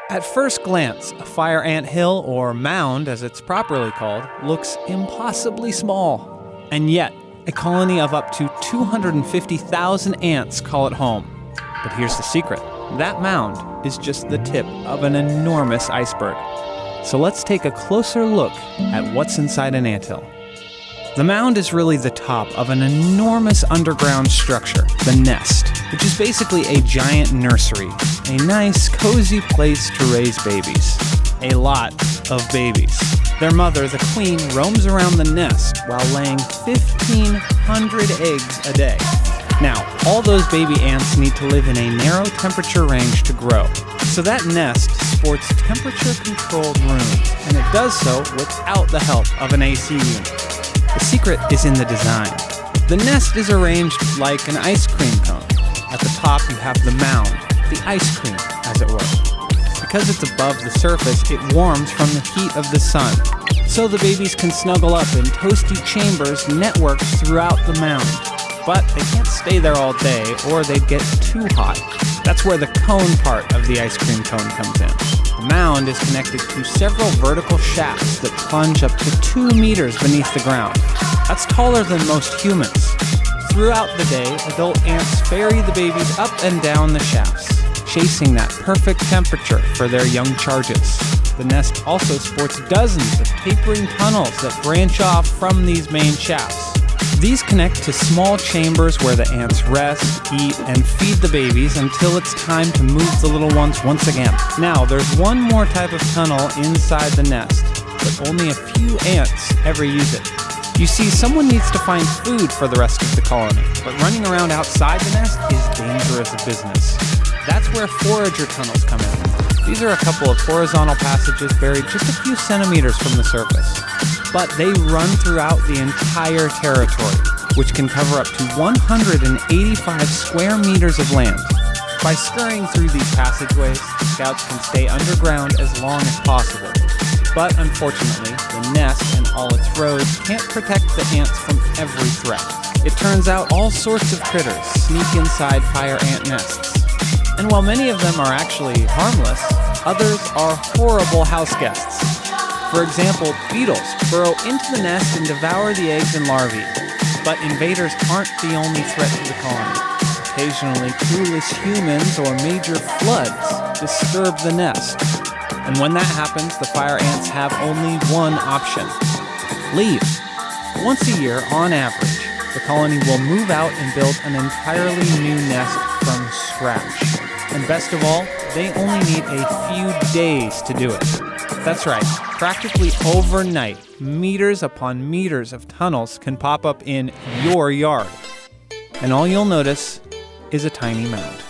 At first glance, a fire ant hill, or mound as it's properly called, looks impossibly small. And yet, a colony of up to 250,000 ants call it home. But here's the secret. That mound is just the tip of an enormous iceberg. So let's take a closer look at what's inside an anthill. The mound is really the top of an enormous underground structure, the nest, which is basically a giant nursery, a nice, cozy place to raise babies. A lot of babies. Their mother, the queen, roams around the nest while laying 1,500 eggs a day. Now, all those baby ants need to live in a narrow temperature range to grow. So that nest sports temperature-controlled rooms, and it does so without the help of an AC unit. The secret is in the design. The nest is arranged like an ice cream cone. At the top you have the mound, the ice cream, as it were. Because it's above the surface, it warms from the heat of the sun. So the babies can snuggle up in toasty chambers networked throughout the mound. But they can't stay there all day or they'd get too hot. That's where the cone part of the ice cream cone comes in. The mound is connected to several vertical shafts that plunge up to 2 meters beneath the ground. That's taller than most humans. Throughout the day, adult ants ferry the babies up and down the shafts, chasing that perfect temperature for their young charges. The nest also sports dozens of tapering tunnels that branch off from these main shafts. These connect to small chambers where the ants rest, eat, and feed the babies until it's time to move the little ones once again. Now, there's one more type of tunnel inside the nest, but only a few ants ever use it. You see, someone needs to find food for the rest of the colony, but running around outside the nest is dangerous business. That's where forager tunnels come in. These are a couple of horizontal passages buried just a few centimeters from the surface. But they run throughout the entire territory, which can cover up to 185 square meters of land. By scurrying through these passageways, scouts can stay underground as long as possible. But unfortunately, the nest and all its rows can't protect the ants from every threat. It turns out all sorts of critters sneak inside fire ant nests. And while many of them are actually harmless, others are horrible house guests. For example, beetles burrow into the nest and devour the eggs and larvae. But invaders aren't the only threat to the colony. Occasionally, clueless humans or major floods disturb the nest. And when that happens, the fire ants have only one option: leave. Once a year, on average, the colony will move out and build an entirely new nest from scratch. And best of all, they only need a few days to do it. That's right, practically overnight, meters upon meters of tunnels can pop up in your yard. And all you'll notice is a tiny mound.